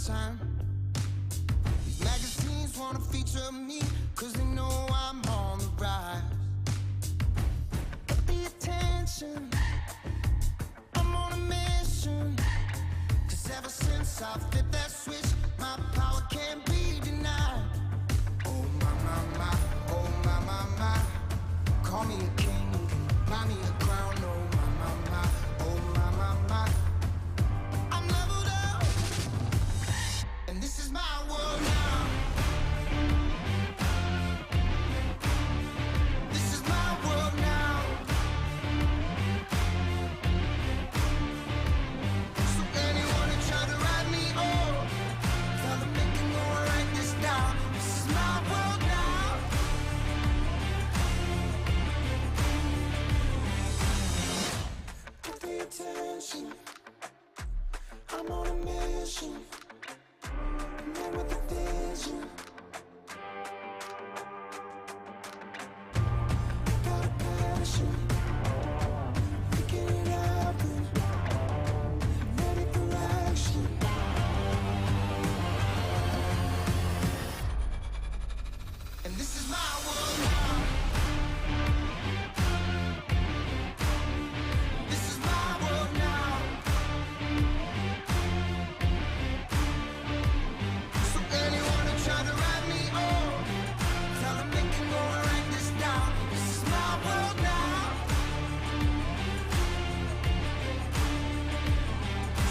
time. These magazines wanna feature me, cause they know I'm on the rise. But the attention, I'm on a mission. Cause ever since I flipped that switch, my power can't be denied. Oh my, my, my, oh my, my, my. Call me a king, buy me a crown. Oh my, my, my, oh my, my, my. I'm leveled up, and this is my world now. This is my world now. So anyone who tried to write me off, tell them they can go and write this down. This is my world now. Pay attention, I'm on a mission. I'm there with a vision. Got a passion, making it happen. Ready for action. And this is my world now. This is my world now. So anyone who tried to write me off, tell them they can go and write this down. This is my world now.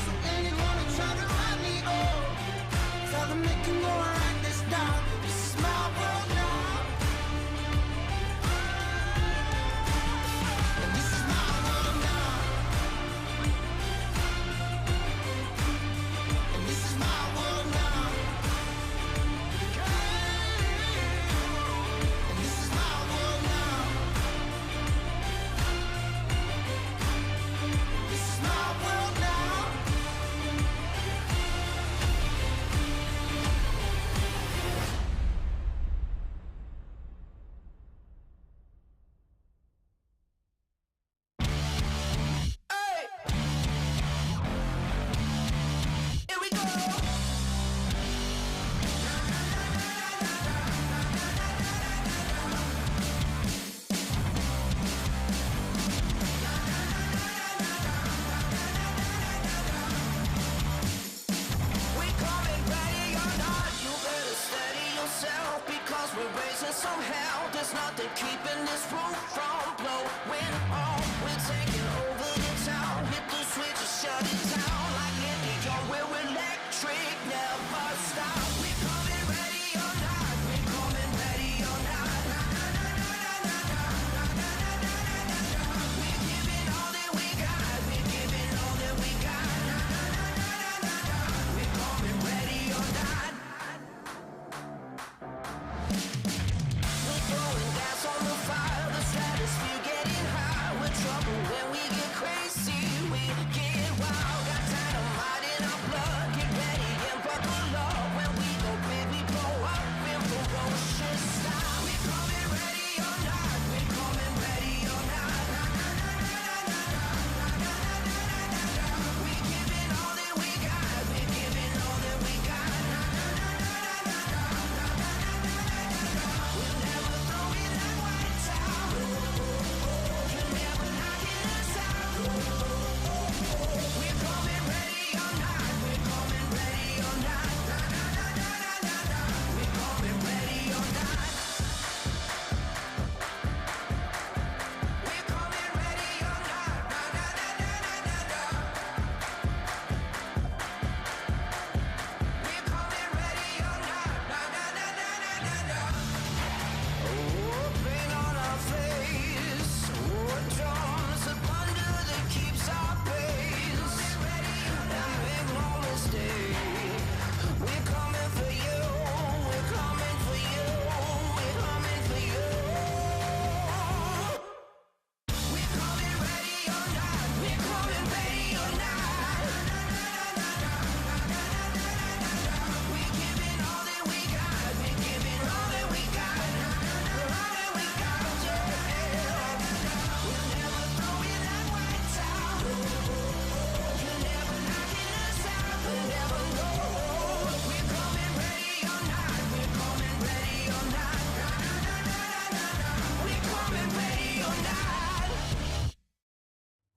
So anyone who tried to write me off, tell them they can go and write this down. This is my world now. And this is my world now. And this is my world now. And this is my world now. This is my world now. Hey! Here we go! We coming ready or not, you better steady yourself, because we're raising some hell. There's nothing keeping this roof from blowing off. We're taking over the town, hit the switch and shut it down. Like in New York, we're electric, never stop. We coming ready or not, we coming ready or not. We're giving all that we got, we're giving all that we got. We're coming ready or not. We're throwing gas on the fire, the stratosphere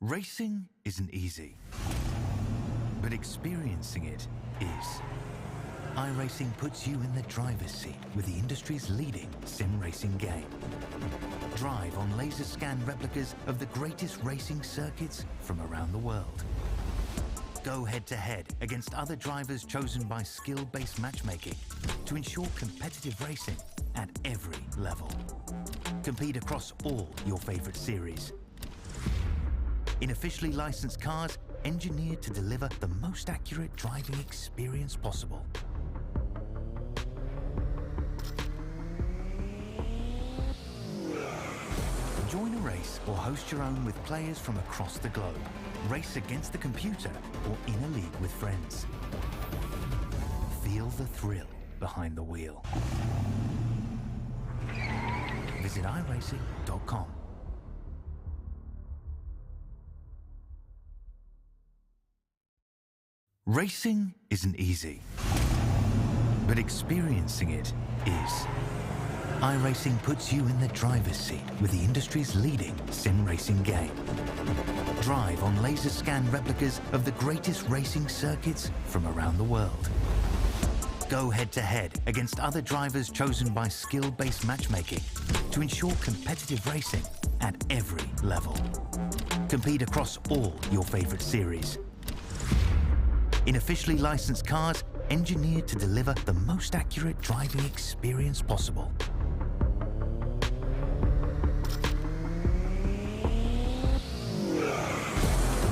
Racing isn't easy, but experiencing it is. iRacing puts you in the driver's seat with the industry's leading sim racing game. Drive on laser scan replicas of the greatest racing circuits from around the world. Go head-to-head against other drivers chosen by skill-based matchmaking to ensure competitive racing at every level. Compete across all your favorite series. In officially licensed cars, engineered to deliver the most accurate driving experience possible. Join a race or host your own with players from across the globe. Race against the computer or in a league with friends. Feel the thrill behind the wheel. Visit iRacing.com. Racing isn't easy, but experiencing it is. iRacing puts you in the driver's seat with the industry's leading sim racing game. Drive on laser scan replicas of the greatest racing circuits from around the world. Go head-to-head against other drivers chosen by skill-based matchmaking to ensure competitive racing at every level. Compete across all your favorite series. In officially licensed cars, engineered to deliver the most accurate driving experience possible.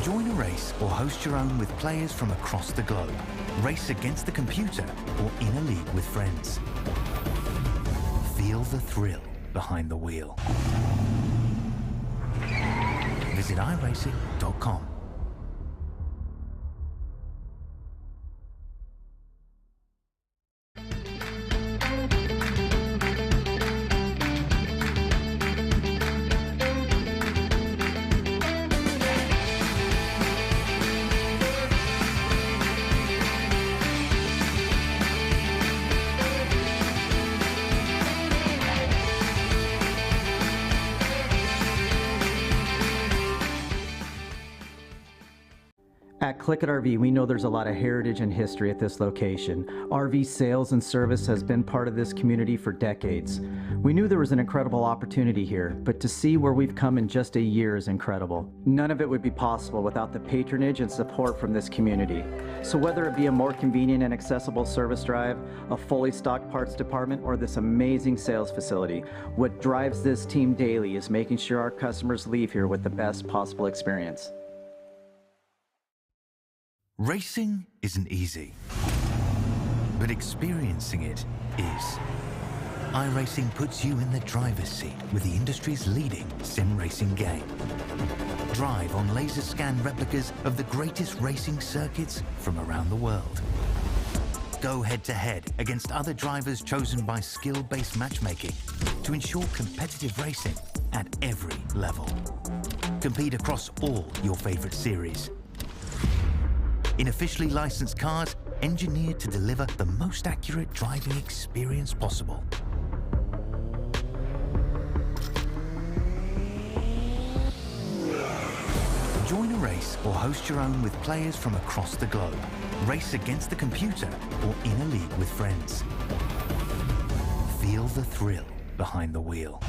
Join a race or host your own with players from across the globe. Race against the computer or in a league with friends. Feel the thrill behind the wheel. Visit iRacing.com. At ClickItRV, we know there's a lot of heritage and history at this location. RV sales and service has been part of this community for decades. We knew there was an incredible opportunity here, but to see where we've come in just a year is incredible. None of it would be possible without the patronage and support from this community. So whether it be a more convenient and accessible service drive, a fully stocked parts department, or this amazing sales facility, what drives this team daily is making sure our customers leave here with the best possible experience. Racing isn't easy, but experiencing it is. iRacing puts you in the driver's seat with the industry's leading sim racing game. Drive on laser scan replicas of the greatest racing circuits from around the world. Go head-to-head against other drivers chosen by skill-based matchmaking to ensure competitive racing at every level. Compete across all your favorite series. In officially licensed cars, engineered to deliver the most accurate driving experience possible. Join a race or host your own with players from across the globe. Race against the computer or in a league with friends. Feel the thrill behind the wheel.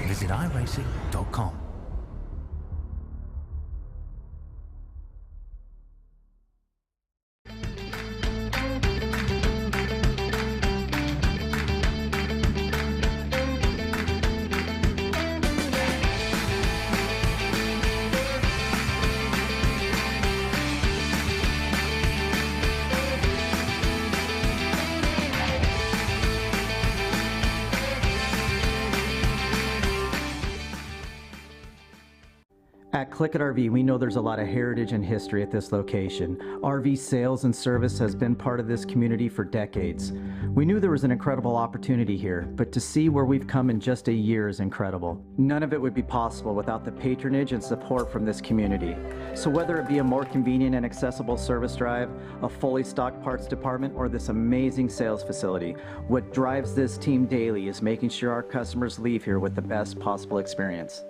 Visit iRacing.com. At ClickItRV, we know there's a lot of heritage and history at this location. RV sales and service has been part of this community for decades. We knew there was an incredible opportunity here, but to see where we've come in just a year is incredible. None of it would be possible without the patronage and support from this community. So whether it be a more convenient and accessible service drive, a fully stocked parts department, or this amazing sales facility, what drives this team daily is making sure our customers leave here with the best possible experience.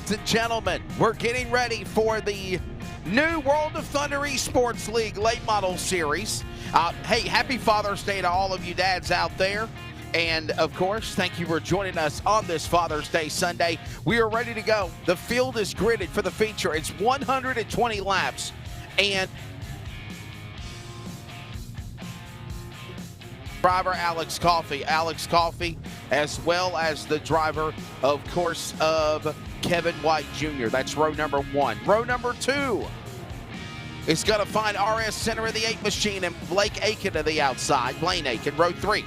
Ladies and gentlemen, we're getting ready for the new World of Thunder eSports League Late Model Series. Hey, happy Father's Day to all of you dads out there. And, of course, thank you for joining us on this Father's Day Sunday. We are ready to go. The field is gridded for the feature. It's 120 laps. And driver Alex Coffey, as well as the driver, of course, of Kevin White Jr. That's row number 1. Row number 2 is going to find RS Center of the 8 machine and Blake Aiken to the outside. Blaine Aiken. Row 3,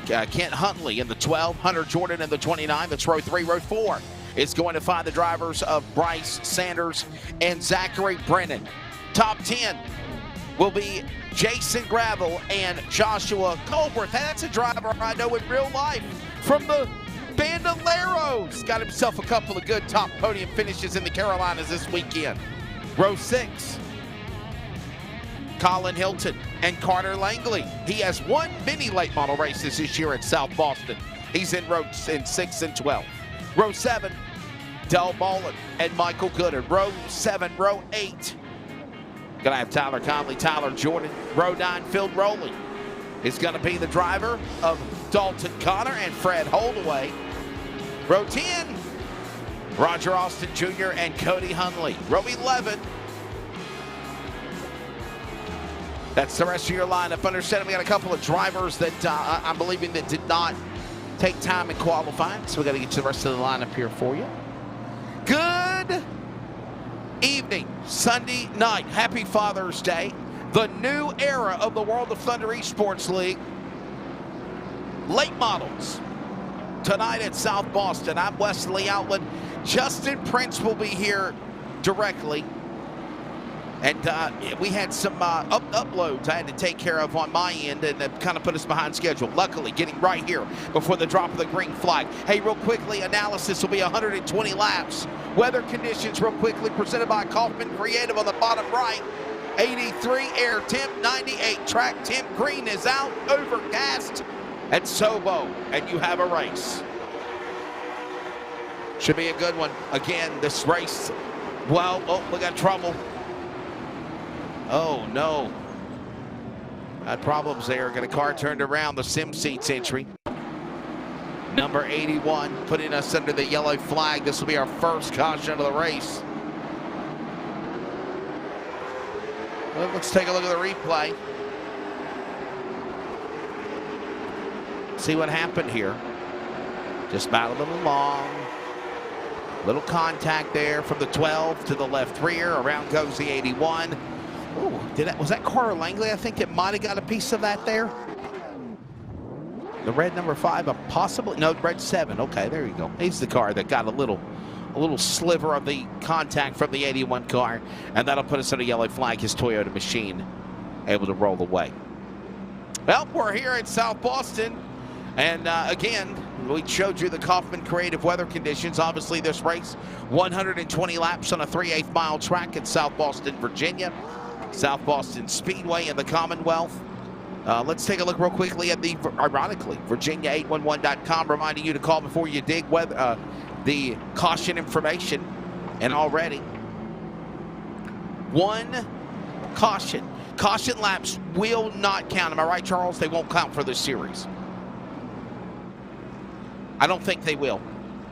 Kent Huntley in the 12, Hunter Jordan in the 29. That's row 3. Row 4 is going to find the drivers of Bryce Sanders and Zachary Brennan. Top 10 will be Jason Gravel and Joshua Colworth. Hey, that's a driver I know in real life from the Bandoleros. Got himself a couple of good top podium finishes in the Carolinas this weekend. Row 6, Colin Hilton and Carter Langley. He has won many late model races this year at South Boston. He's in row 6 and 12. Row 7, Del Mullen and Michael Goodard. Row 7, row 8. Gonna have Tyler Conley, Tyler Jordan. Row 9, Phil Rowley is gonna be the driver of Dalton Connor and Fred Holdaway. Row 10, Roger Austin Jr. and Cody Hunley. Row 11, that's the rest of your lineup. Understand we got a couple of drivers that I'm believing that did not take time in qualifying, so we got to get to the rest of the lineup here for you. Good evening, Sunday night. Happy Father's Day. The new era of the World of Thunder eSports League. Late models tonight at South Boston. I'm Wesley Outland. Justin Prince will be here directly. And we had some uploads I had to take care of on my end, and that kind of put us behind schedule. Luckily, getting right here before the drop of the green flag. Hey, real quickly, analysis will be 120 laps. Weather conditions real quickly presented by Kaufman Creative on the bottom right. 83 air temp, 98 track temp. Green is out, overcast at Sobo, and you have a race. Should be a good one. Again, this race, well, oh, we got trouble. Oh, no. Had problems there. Got a car turned around, the sim seats entry. Number 81 putting us under the yellow flag. This will be our first caution of the race. Well, let's take a look at the replay. See what happened here. Just battling along. Little contact there from the 12 to the left rear. Around goes the 81. Ooh, was that Carter Langley? I think it might have got a piece of that there. The red number 5, possibly, no, red 7. Okay, there you go. He's the car that got a little sliver of the contact from the 81 car, and that'll put us on a yellow flag. His Toyota machine able to roll away. Well, we're here at South Boston, and again, we showed you the Kaufman Creative weather conditions. Obviously, this race, 120 laps on a 3/8 mile track in South Boston, Virginia. South Boston Speedway in the Commonwealth. Let's take a look real quickly at the, ironically, Virginia811.com, reminding you to call before you dig weather, the caution information. And already, 1 caution. Caution laps will not count. Am I right, Charles? They won't count for this series. I don't think they will.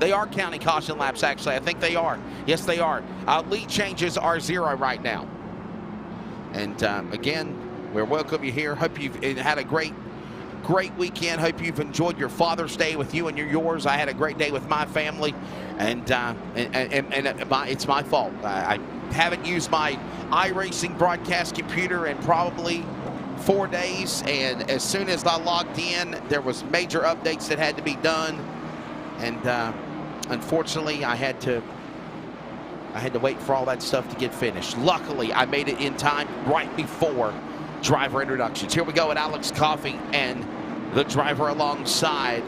They are counting caution laps, actually. I think they are. Yes, they are. Lead changes are 0 right now. And again, we welcome you here. Hope you've had a great weekend. Hope you've enjoyed your Father's Day with you and yours. I had a great day with my family, and it's my fault. I haven't used my iRacing broadcast computer in probably 4 days, and as soon as I logged in, there was major updates that had to be done, and unfortunately, I had to wait for all that stuff to get finished. Luckily, I made it in time right before driver introductions. Here we go at Alex Coffey and the driver alongside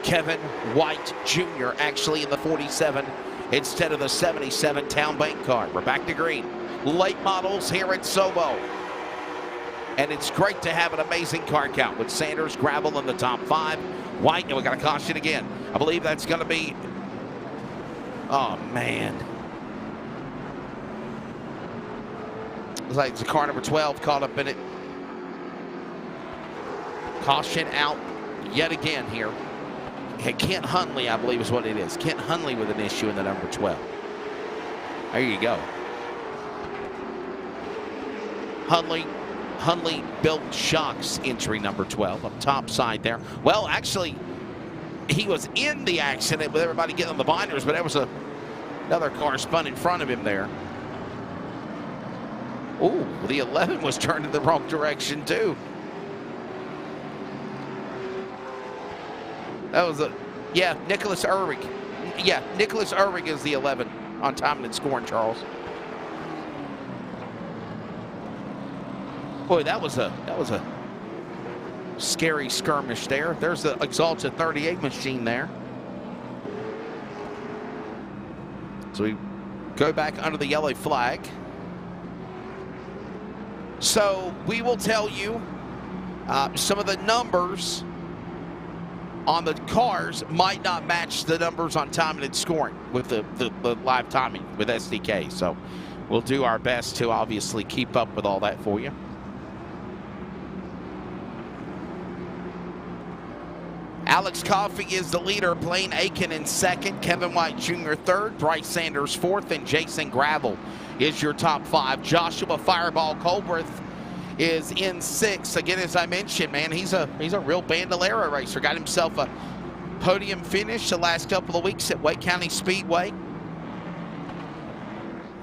Kevin White Jr., actually in the 47 instead of the 77 Town Bank car. We're back to green. Late models here at Sobo. And it's great to have an amazing car count with Sanders, Gravel in the top 5. White, and we got a caution again. I believe that's going to be Oh, man. Looks like the car number 12 caught up in it. Caution out yet again here. Kent Hunley, I believe is what it is. Kent Hunley with an issue in the number 12. There you go. Hunley built shocks, entry number 12, up top side there. Well, actually, he was in the accident with everybody getting on the binders, but there was another car spun in front of him there. Ooh, the 11 was turned in the wrong direction, too. That was Nicholas Erwig. Yeah, Nicholas Erwig is the 11 on timing and scoring, Charles. Boy, that was a scary skirmish there. There's the Exalted 38 machine there. So we go back under the yellow flag. So we will tell you some of the numbers on the cars might not match the numbers on timing and scoring with the live timing with SDK. So we'll do our best to obviously keep up with all that for you. Alex Coffey is the leader. Blaine Aiken in second. Kevin White Jr. third. Bryce Sanders fourth. And Jason Gravel is your top five. Joshua Fireball Colbreth is in sixth. Again, as I mentioned, man, he's a real Bandolero racer. Got himself a podium finish the last couple of weeks at Wake County Speedway.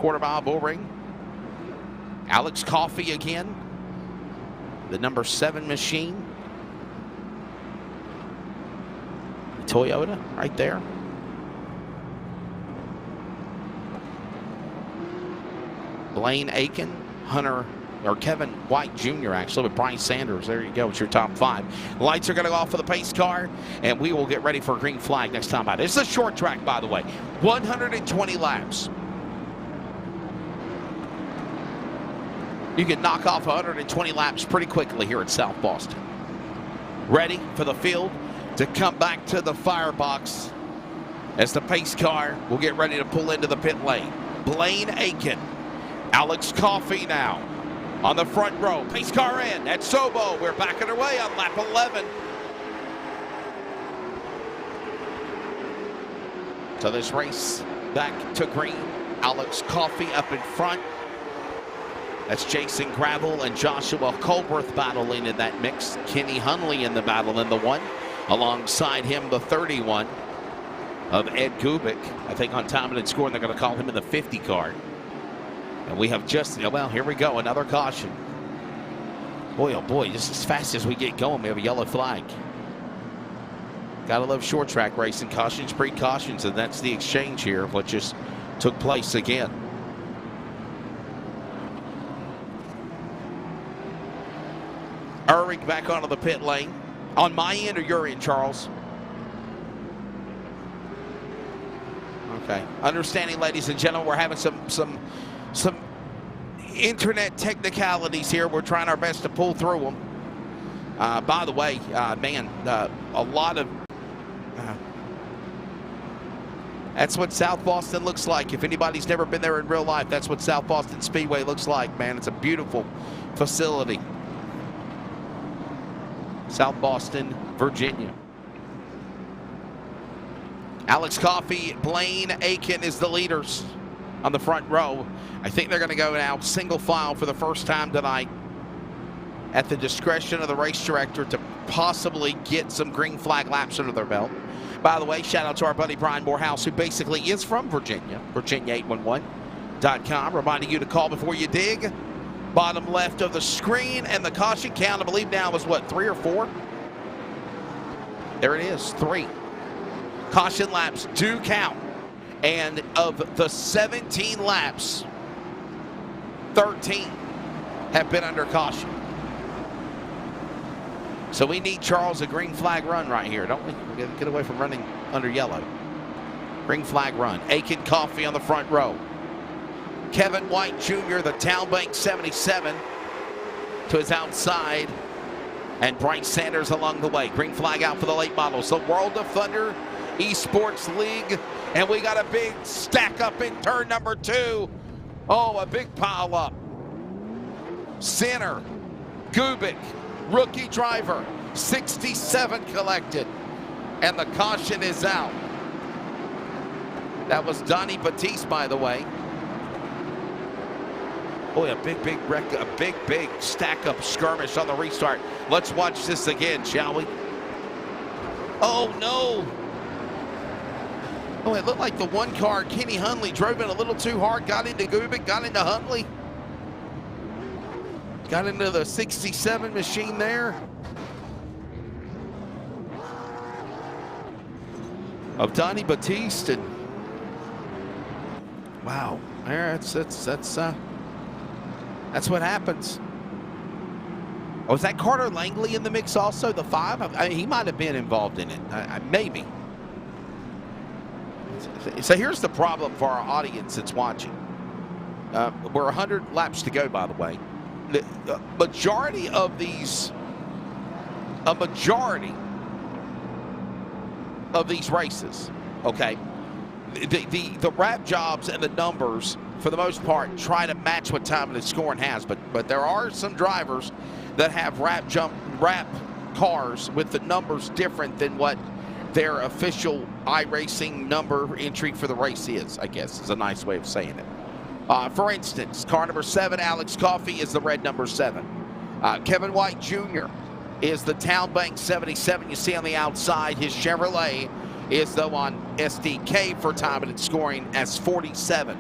Quarter-mile bull ring. Alex Coffey again. The number 7 machine. Toyota right there. Blaine Aiken, Kevin White Jr. actually with Bryce Sanders. There you go. It's your top 5. Lights are going to go off for the pace car, and we will get ready for a green flag next time out. It's a short track, by the way. 120 laps. You can knock off 120 laps pretty quickly here at South Boston. Ready for the field to come back to the firebox as the pace car will get ready to pull into the pit lane. Blaine Aiken, Alex Coffey now on the front row. Pace car in at Sobo. We're backing away on lap 11. So this race back to green. Alex Coffey up in front. That's Jason Gravel and Joshua Colbreth battling in that mix. Kenny Hunley in the battle in the 1. Alongside him, the 31 of Ed Kubik. I think on timing and scoring, they're going to call him in the 50 car. And we have just, well, here we go, another caution. Boy, oh boy, just as fast as we get going, we have a yellow flag. Gotta love short track racing. Cautions, precautions, and that's the exchange here of what just took place again. Erwig back onto the pit lane. On my end or your end, Charles? Okay. Understanding, ladies and gentlemen, we're having some internet technicalities here. We're trying our best to pull through them. By the way, man, a lot of... that's what South Boston looks like. If anybody's never been there in real life, that's what South Boston Speedway looks like, man. It's a beautiful facility. South Boston, Virginia. Alex Coffey, Blaine Aiken is the leaders on the front row. I think they're going to go now single file for the first time tonight at the discretion of the race director to possibly get some green flag laps under their belt. By the way, shout out to our buddy Brian Morehouse, who basically is from Virginia, Virginia811.com, reminding you to call before you dig. Bottom left of the screen, and the caution count, I believe now was what, 3 or 4? There it is, 3. Caution laps do count. And of the 17 laps, 13 have been under caution. So we need, Charles, a green flag run right here, don't we? We gotta get away from running under yellow. Green flag run. Aiken Coffey on the front row. Kevin White Jr., the Town Bank 77, to his outside. And Bryce Sanders along the way. Green flag out for the late models. The World of Thunder eSports League And we got a big stack up in turn number 2. Oh, a big pile up. Center, Gubic, rookie driver, 67 collected. And the caution is out. That was Donnie Batiste, by the way. Boy, a big wreck, a big stack up skirmish on the restart. Let's watch this again, shall we? Oh, no. Oh, it looked like the one car, Kenny Hundley, drove in a little too hard, got into Gubic, got into Hundley. Got into the 67 machine there. Of Donnie Batiste. And wow, that's what happens. Oh, was that Carter Langley in the mix also, the 5? I mean, he might have been involved in it, maybe. So here's the problem for our audience that's watching. We're 100 laps to go, by the way. The majority of these, races, okay, the wrap jobs and the numbers, for the most part, try to match what time the scoring has. But there are some drivers that have wrap cars with the numbers different than what their official iRacing number entry for the race is, I guess, is a nice way of saying it. For instance, car number 7, Alex Coffey, is the red number 7. Kevin White Jr. is the Town Bank 77 you see on the outside. His Chevrolet is, though, on SDK for time and scoring as 47.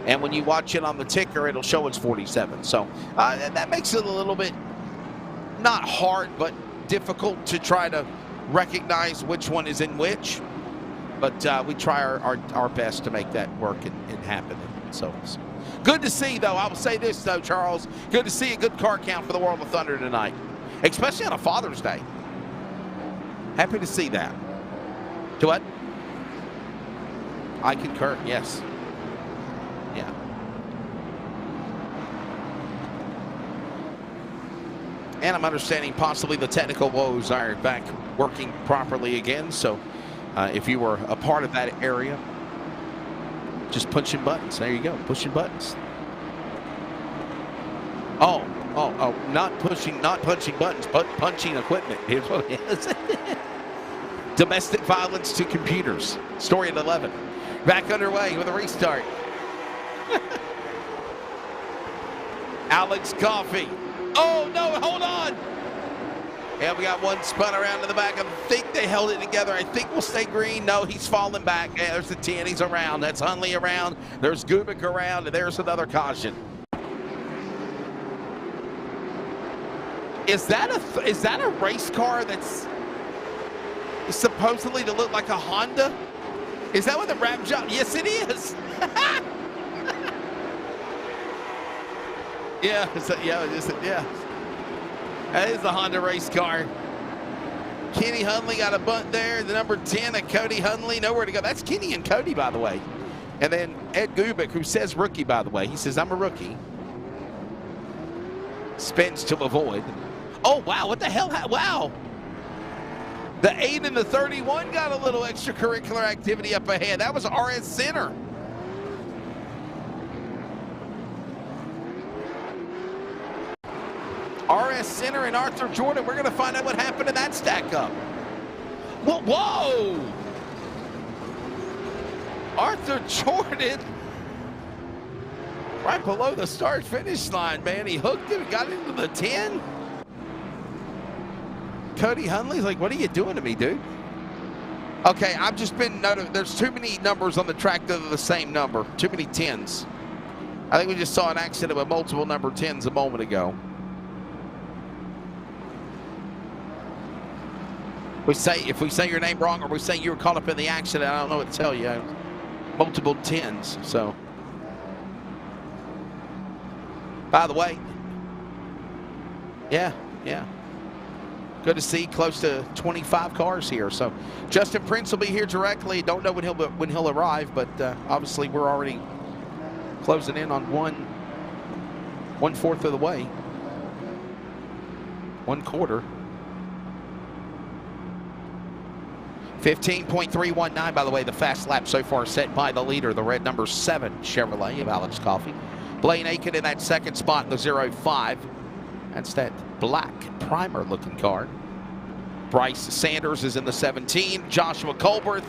And when you watch it on the ticker, it'll show it's 47. So that makes it a little bit, not hard, but difficult to try to recognize which one is in which. But we try our best to make that work and happen. So good to see, though. I will say this, though, Charles. Good to see a good car count for the World of Thunder tonight, especially on a Father's Day. Happy to see that. To what? I concur, yes. Yeah. And I'm understanding possibly the technical woes are back working properly again. So if you were a part of that area, just punching buttons. There you go, pushing buttons. Oh, not punching buttons, but punching equipment. Here's what it is. Domestic violence to computers. Story at 11. Back underway with a restart. Alex Coffey. Oh, no, hold on. And we got one spun around to the back. I think they held it together. I think we'll stay green. No, he's falling back. Yeah, there's the 10. He's around. That's Hundley around. There's Gubic around. And there's another caution. Is that a race car that's supposedly to look like a Honda? Is that what the wrap job? Yes, it is. Yeah, yeah. That is the Honda race car. Kenny Hundley got a bunt there. The number 10 of Cody Hundley, nowhere to go. That's Kenny and Cody, by the way. And then Ed Gubic, who says rookie, by the way. He says, I'm a rookie. Spins to avoid. Oh, wow, what the hell? Wow. The 8 and the 31 got a little extracurricular activity up ahead. That was RS Center. RS Center and Arthur Jordan. We're going to find out what happened in that stack up. Whoa! Arthur Jordan right below the start-finish line, man. He hooked it and got into the 10. Cody Hundley's like, what are you doing to me, dude? Okay, I've just been noted. There's too many numbers on the track that are the same number. Too many 10s. I think we just saw an accident with multiple number 10s a moment ago. If we say your name wrong, or we say you were caught up in the accident, I don't know what to tell you. Multiple 10s, so. By the way, yeah. Good to see close to 25 cars here. So Justin Prince will be here directly. Don't know when he'll arrive, but obviously we're already closing in on 1/4 of the way. 1/4. 15.319, by the way, the fast lap so far set by the leader, the red number 7 Chevrolet of Alex Coffey. Blaine Aiken in that second spot in the 05. That's that black primer-looking car. Bryce Sanders is in the 17. Joshua Colberth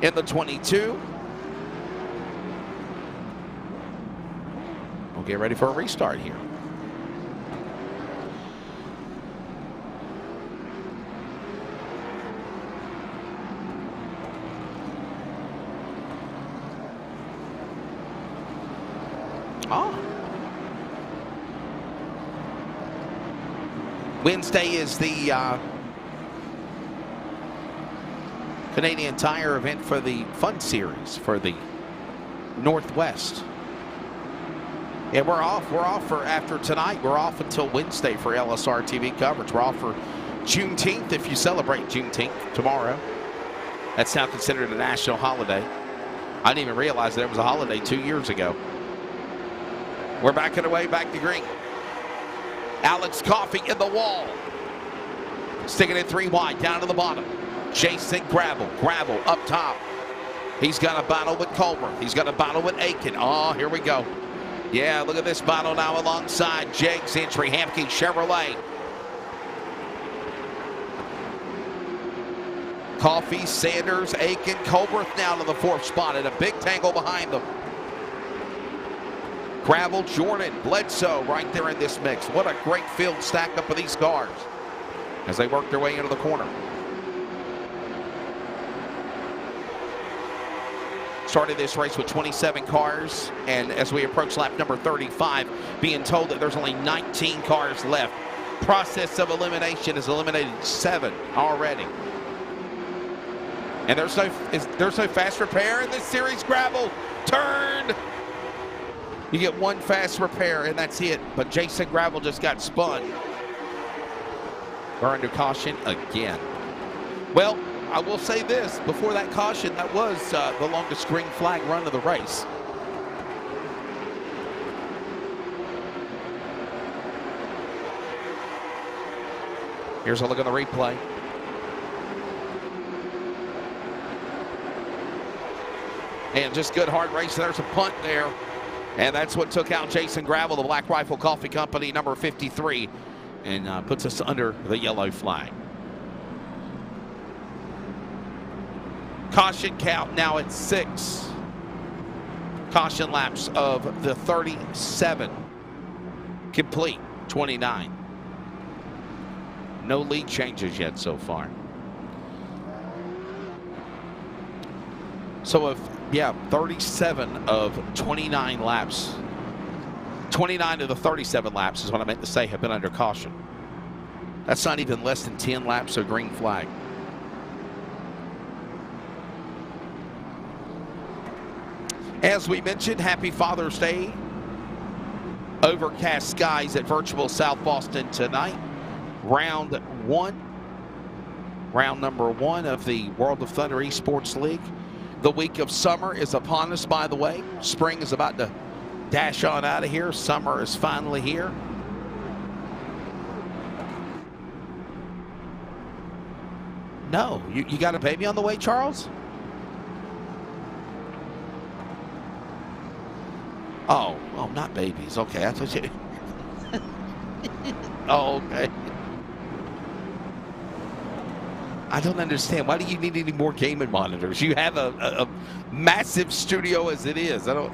in the 22. We'll get ready for a restart here. Wednesday is the Canadian Tire event for the Fun Series for the Northwest. Yeah, we're off. We're off for after tonight. We're off until Wednesday for LSRTV coverage. We're off for Juneteenth if you celebrate Juneteenth tomorrow. That's now considered a national holiday. I didn't even realize that it was a holiday 2 years ago. We're backing away, back to green. Alex Coffey in the wall. Sticking it 3 wide, down to the bottom. Jason Gravel up top. He's got a battle with Colbert. He's got a battle with Aiken. Oh, here we go. Yeah, look at this battle now alongside Jake's entry, Hamke Chevrolet. Coffey, Sanders, Aiken, Colbert now to the 4th spot and a big tangle behind them. Gravel, Jordan, Bledsoe right there in this mix. What a great field stack up of these cars as they work their way into the corner. Started this race with 27 cars, and as we approach lap number 35, being told that there's only 19 cars left. Process of elimination has eliminated 7 already. And there's no fast repair in this series. Gravel turned. You get 1 fast repair, and that's it. But Jason Gravel just got spun. We're under caution again. Well, I will say this. Before that caution, that was the longest green flag run of the race. Here's a look at the replay. And just good hard race. There's a punt there. And that's what took out Jason Gravel, the Black Rifle Coffee Company, number 53, and puts us under the yellow flag. Caution count now at 6. Caution laps of the 37 complete, 29. No lead changes yet so far. So if, yeah, 37 of 29 laps. 29 of the 37 laps is what I meant to say have been under caution. That's not even less than 10 laps of green flag. As we mentioned, happy Father's Day. Overcast skies at virtual South Boston tonight. Round number 1 of the World of Thunder eSports League. The week of summer is upon us, by the way. Spring is about to dash on out of here. Summer is finally here. No, you got a baby on the way, Charles? Oh, not babies. Okay, I thought you. Oh, okay. I don't understand. Why do you need any more gaming monitors? You have a massive studio as it is. I don't.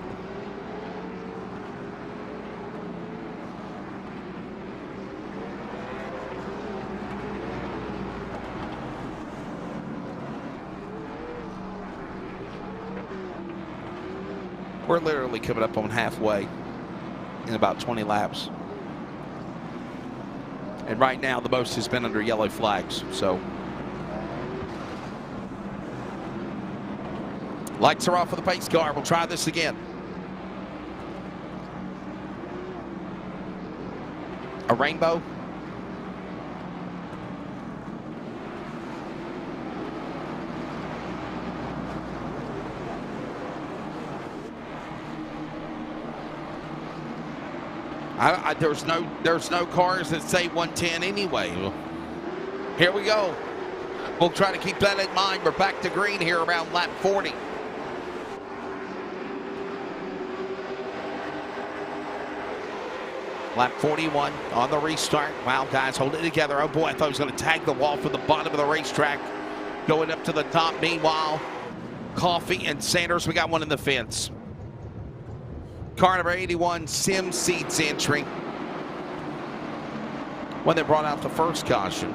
We're literally coming up on halfway in about 20 laps. And right now, the most has been under yellow flags, so. Lights are off for the pace car. We'll try this again. A rainbow. There's no cars that say 110 anyway. Here we go. We'll try to keep that in mind. We're back to green here around lap 40. Lap 41 on the restart. Wow, guys, hold it together. Oh, boy, I thought he was going to tag the wall from the bottom of the racetrack. Going up to the top. Meanwhile, Coffee and Sanders, we got one in the fence. Car number 81, Sim Seats entry. When they brought out the first caution.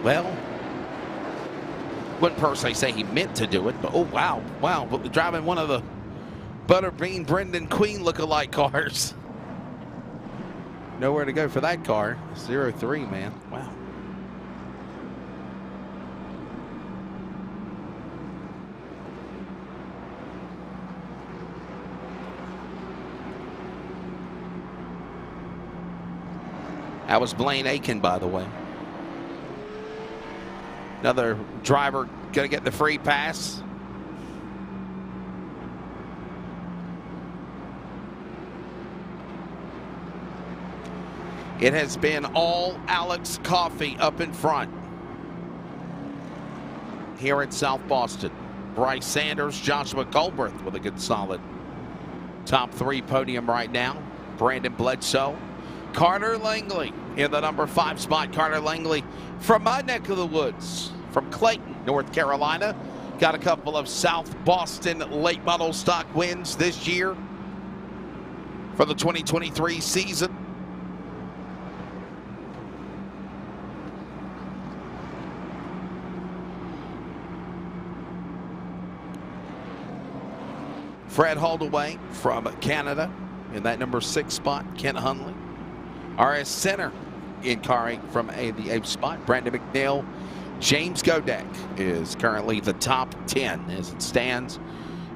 Well, wouldn't per se say he meant to do it, but oh, wow, wow. Driving one of the Butterbean Brendan Queen lookalike cars. Nowhere to go for that car. 0-3, man. Wow. That was Blaine Aiken, by the way. Another driver going to get the free pass. It has been all Alex Coffey up in front here in South Boston. Bryce Sanders, Joshua Goldberth with a good solid top 3 podium right now. Brandon Bledsoe. Carter Langley in the number 5 spot. Carter Langley from my neck of the woods, from Clayton, North Carolina. Got a couple of South Boston late model stock wins this year for the 2023 season. Fred Holdaway from Canada in that number 6 spot. Kent Hunley. RS Center in car 8 from the 8th spot. Brandon McNeil. James Godek is currently the top 10 as it stands,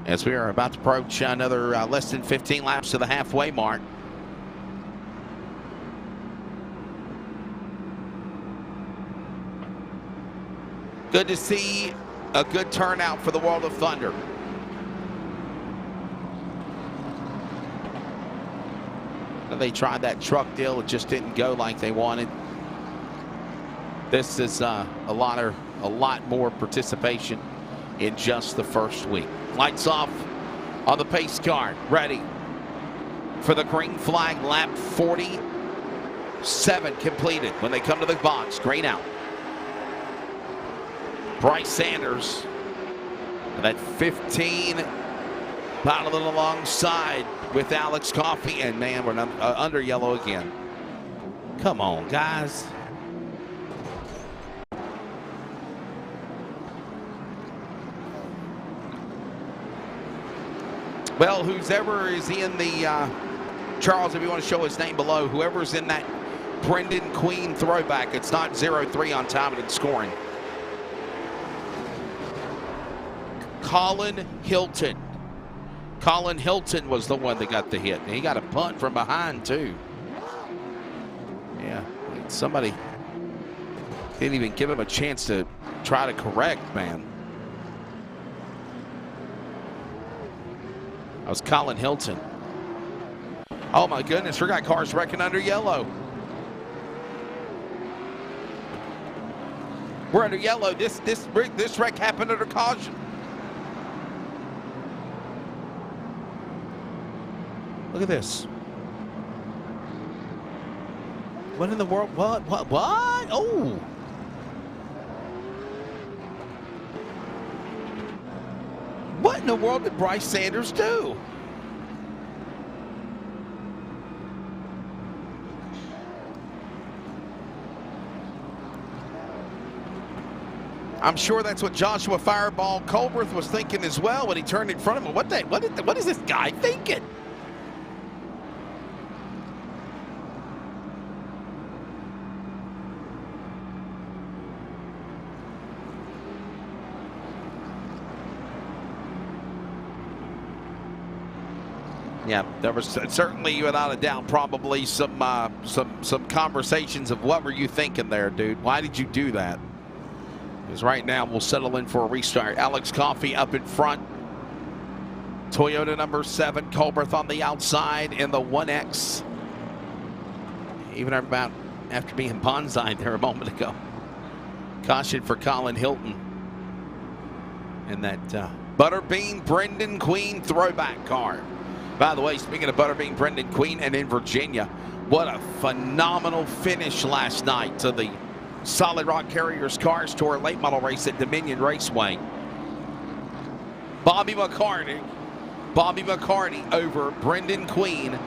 as we are about to approach another less than 15 laps to the halfway mark. Good to see a good turnout for the World of Thunder. They tried that truck deal. It just didn't go like they wanted. This is a lot more participation in just the first week. Lights off on the pace car. Ready for the green flag. Lap 47 completed when they come to the box. Green out. Bryce Sanders. And that 15 battling alongside with Alex Coffey, and man, we're under yellow again. Come on, guys. Well, whoever is in the, Charles, if you want to show his name below, whoever's in that Brendan Queen throwback, it's not 0-3 on timing and scoring. Colin Hilton. Colin Hilton was the one that got the hit. And he got a punt from behind, too. Yeah, somebody didn't even give him a chance to try to correct, man. That was Colin Hilton. Oh, my goodness, we got cars wrecking under yellow. We're under yellow. This wreck happened under caution. Look at this. What in the world? What? Oh. What in the world did Bryce Sanders do? I'm sure that's what Joshua Fireball Colberth was thinking as well when he turned in front of him. What is this guy thinking? Yeah, there was certainly, without a doubt, probably some conversations of what were you thinking there, dude? Why did you do that? Because right now we'll settle in for a restart. Alex Coffey up in front. Toyota number 7, Colbert on the outside in the 1X. Even about after being bonsai'd there a moment ago. Caution for Colin Hilton. And that Butterbean Brendan Queen throwback car. By the way, speaking of Butterbean Brendan Queen and in Virginia, what a phenomenal finish last night to the Solid Rock Carriers Cars Tour late model race at Dominion Raceway. Bobby McCarty over Brendan Queen,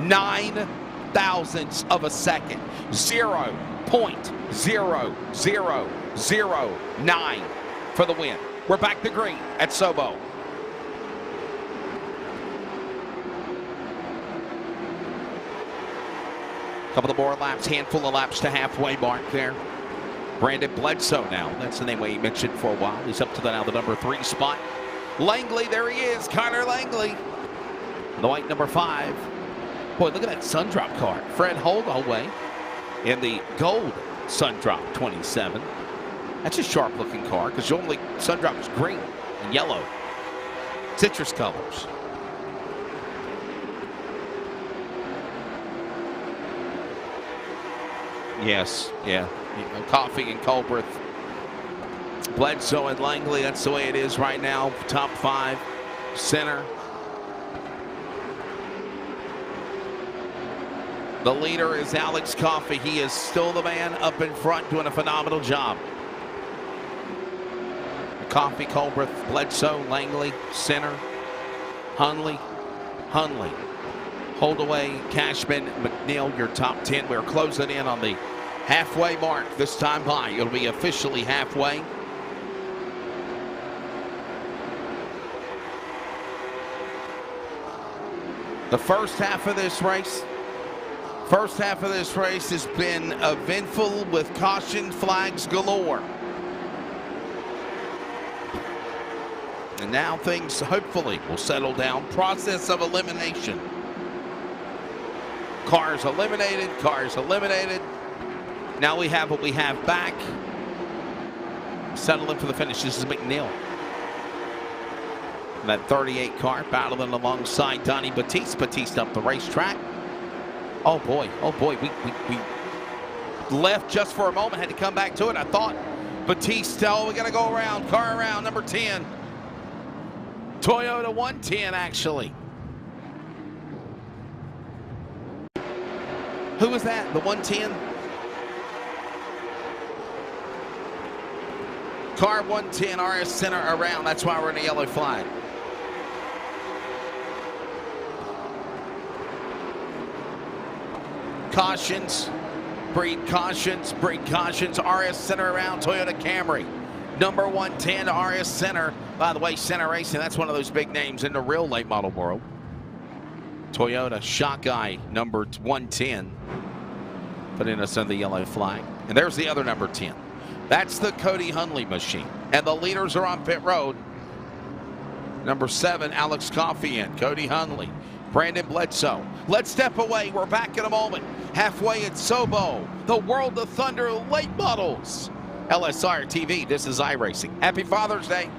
9 thousandths of a second. 0.0009 for the win. We're back to green at Sobo. Couple of more laps, handful of laps to halfway mark there. Brandon Bledsoe now. That's the name we mentioned for a while. He's up to now the number 3 spot. Langley, there he is, Connor Langley. The white number 5. Boy, look at that Sundrop car. Fred Holdaway in the gold Sundrop 27. That's a sharp looking car because only Sundrop is green and yellow. Citrus colors. Yes, yeah. Coffey and Colbreth. Bledsoe and Langley, that's the way it is right now. Top 5, center. The leader is Alex Coffey. He is still the man up in front doing a phenomenal job. Coffey, Colbreth, Bledsoe, Langley, center. Hundley. Holdaway, Cashman, McNeil, your top 10. We're closing in on the halfway mark this time by. It'll be officially halfway. The first half of this race has been eventful with caution flags galore. And now things hopefully will settle down. Process of elimination. Cars eliminated. Now we have what we have back. Settling for the finish. This is McNeil. That 38 car battling alongside Donnie Batiste. Batiste up the racetrack. Oh boy, we left just for a moment, had to come back to it. I thought Batiste, we gotta go around, car around, number 10. Toyota 110 actually. Who was that, the 110? Car 110, RS Center around, that's why we're in a yellow flag. Cautions, breed cautions, RS Center around, Toyota Camry. Number 110 RS Center. By the way, Center Racing, that's one of those big names in the real late model world. Toyota Shot Guy, number 110. Putting us under the yellow flag. And there's the other number 10. That's the Cody Hundley machine. And the leaders are on pit road. Number 7, Alex Coffey in. Cody Hundley. Brandon Bledsoe. Let's step away. We're back in a moment. Halfway at Sobo, the World of Thunder late models. LSRTV, this is iRacing. Happy Father's Day.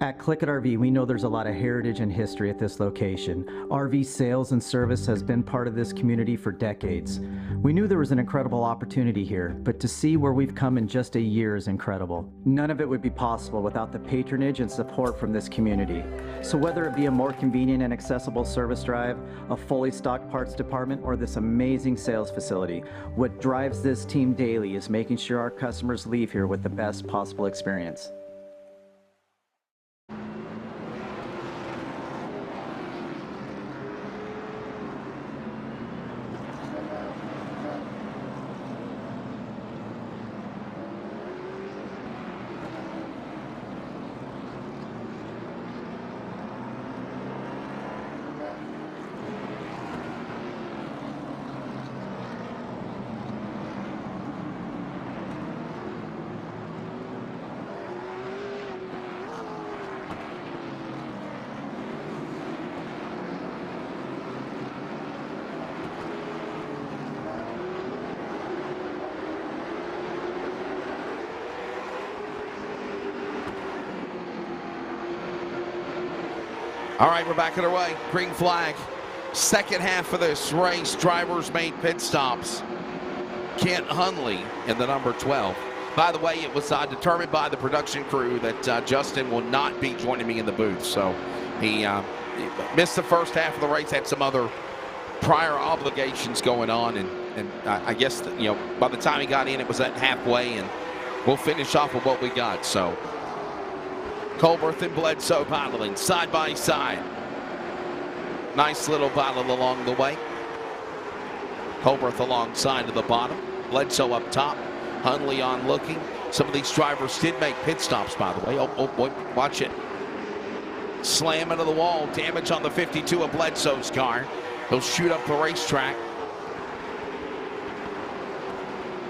At Click It RV, we know there's a lot of heritage and history at this location. RV sales and service has been part of this community for decades. We knew there was an incredible opportunity here, but to see where we've come in just a year is incredible. None of it would be possible without the patronage and support from this community. So whether it be a more convenient and accessible service drive, a fully stocked parts department, or this amazing sales facility, what drives this team daily is making sure our customers leave here with the best possible experience. All right, we're back underway. Green flag. Second half of this race, drivers made pit stops. Kent Hunley in the number 12. By the way, it was determined by the production crew that Justin will not be joining me in the booth. So he missed the first half of the race, had some other prior obligations going on. And I guess, by the time he got in, it was at halfway. And we'll finish off with what we got. So Colberth and Bledsoe battling side by side. Nice little battle along the way. Colberth alongside to the bottom. Bledsoe up top. Hunley on looking. Some of these drivers did make pit stops, by the way. Oh boy, watch it. Slam into the wall. Damage on the 52 of Bledsoe's car. He'll shoot up the racetrack.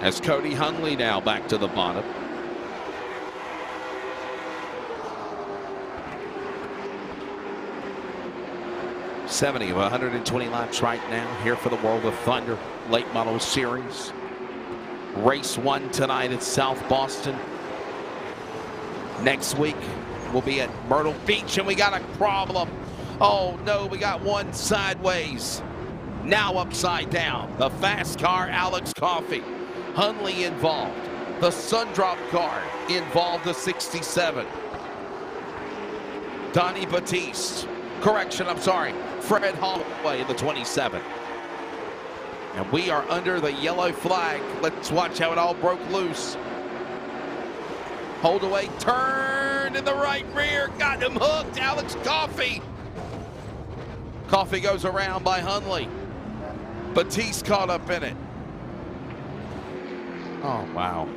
As Cody Hunley now back to the bottom. $70 of 120 laps right now here for the World of Thunder Late Model Series. Race 1 tonight at South Boston. Next week we'll be at Myrtle Beach, and we got a problem. Oh no, we got one sideways. Now upside down. The fast car, Alex Coffey. Hunley involved. The Sundrop car involved, the 67. Donnie Batiste. Correction, I'm sorry. Fred Holloway in the 27. And we are under the yellow flag. Let's watch how it all broke loose. Holdaway turned in the right rear. Got him hooked. Alex Coffey. Coffey goes around by Hunley. Batiste caught up in it. Oh, wow.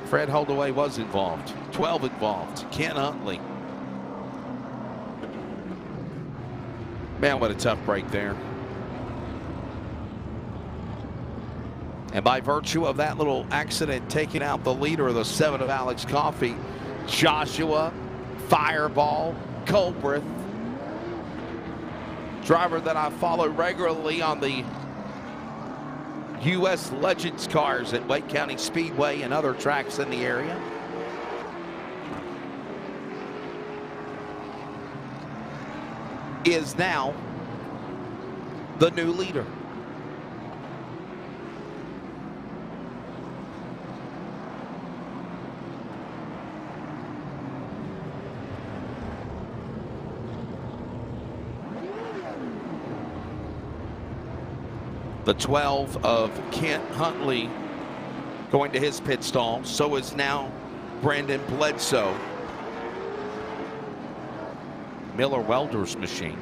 Fred Holdaway was involved. 12 involved. Ken Huntley. Man, what a tough break there. And by virtue of that little accident taking out the leader of the 7 of Alex Coffey, Joshua Fireball Colberth, driver that I follow regularly on the U.S. Legends cars at Wake County Speedway and other tracks in the area. Is now the new leader. The 12 of Kent Huntley going to his pit stall. So is now Brandon Bledsoe. Miller Welder's machine.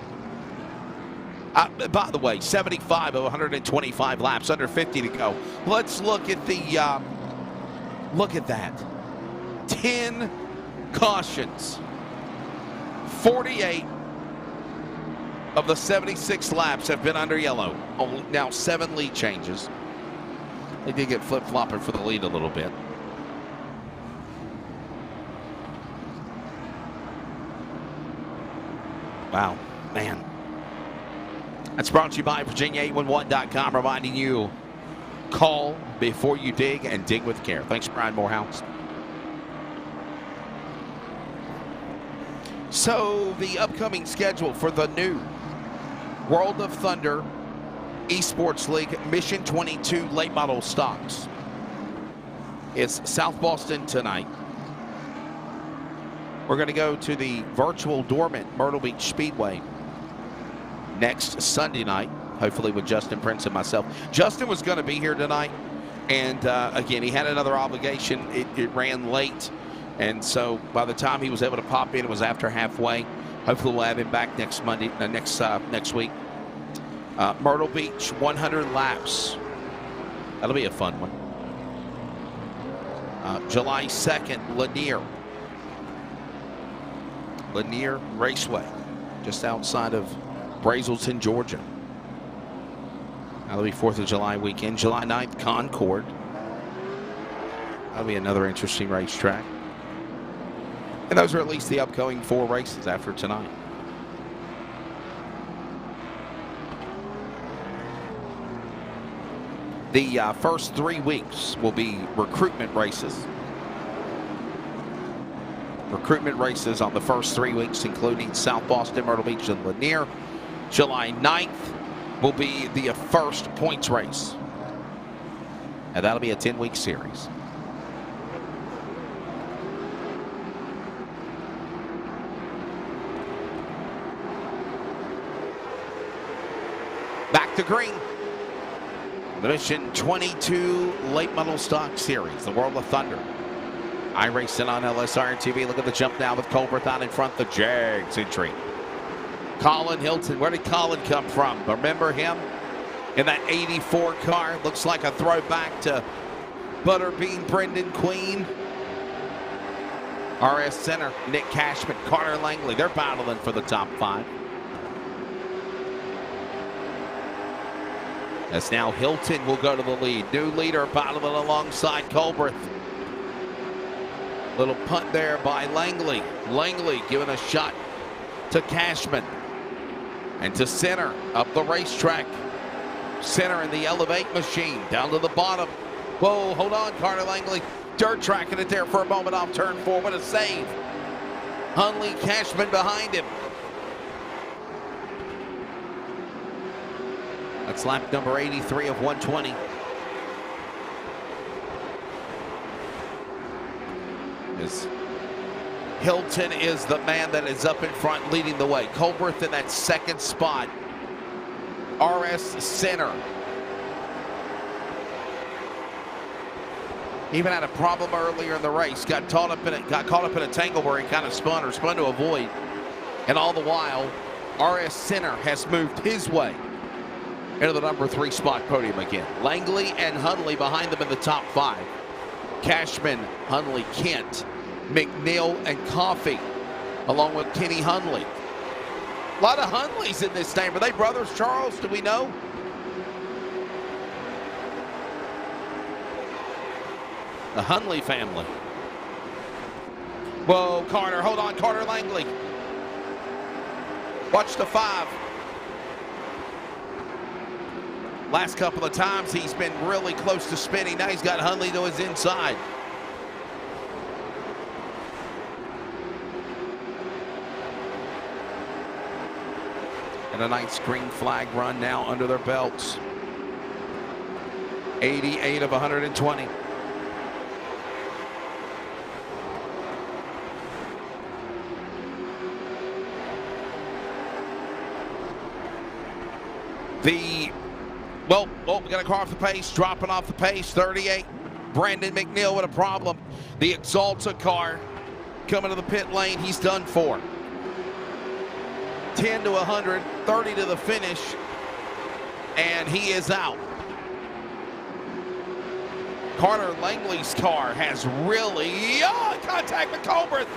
By the way, 75 of 125 laps, under 50 to go. Let's look at the, look at that. 10 cautions. 48 of the 76 laps have been under yellow. Now 7 lead changes. They did get flip-flopping for the lead a little bit. Wow, man. That's brought to you by Virginia811.com, reminding you, call before you dig and dig with care. Thanks, Brian Morehouse. So, the upcoming schedule for the new World of Thunder eSports League Mission 22 late model stocks. It's South Boston tonight. We're going to go to the virtual Dormant Myrtle Beach Speedway next Sunday night, hopefully with Justin Prince and myself. Justin was going to be here tonight, and again, he had another obligation. It ran late, and so by the time he was able to pop in, it was after halfway. Hopefully we'll have him back next Monday, next week. Myrtle Beach, 100 laps. That'll be a fun one. July 2nd, Lanier Raceway, just outside of Brazelton, Georgia. That'll be 4th of July weekend. July 9th, Concord. That'll be another interesting racetrack. And those are at least the upcoming 4 races after tonight. The first 3 weeks will be recruitment races. recruitment races on the first 3 weeks, including South Boston, Myrtle Beach, and Lanier. July 9th will be the first points race. And that'll be a 10-week series. Back to green. The Mission 22 Late Model Stock Series, the World of Thunder. iRacing on LSRTV. Look at the jump now with Colbert out in front. The Jags entry. Colin Hilton. Where did Colin come from? Remember him in that 84 car? Looks like a throwback to Butterbean Brendan Queen. RS Center, Nick Cashman, Carter Langley. They're battling for the top 5. As now Hilton will go to the lead. New leader battling alongside Colbert. Little punt there by Langley. Langley giving a shot to Cashman. And to Center up the racetrack. Center in the Elevate machine. Down to the bottom. Whoa, hold on, Carter Langley. Dirt tracking it there for a moment off turn 4. What a save. Hunley, Cashman behind him. That's lap number 83 of 120. As Hilton is the man that is up in front leading the way. Colbert in that second spot. RS Center. Even had a problem earlier in the race. Got caught up in a tangle where he kind of spun to avoid. And all the while, RS Center has moved his way into the number 3 spot podium again. Langley and Hunley behind them in the top 5. Cashman, Hunley, Kent, McNeil, and Coffey, along with Kenny Hunley. A lot of Hunleys in this name. Are they brothers, Charles? Do we know? The Hunley family. Whoa, Carter. Hold on, Carter Langley. Watch the 5. Last couple of times he's been really close to spinning. Now he's got Hunley to his inside. And a nice green flag run now under their belts. 88 of 120. We got a car off the pace, dropping off the pace, 38. Brandon McNeil with a problem. The Exalta car coming to the pit lane, he's done for. 10 to 100, 30 to the finish, and he is out. Carter Langley's car has really, contact with Colbert.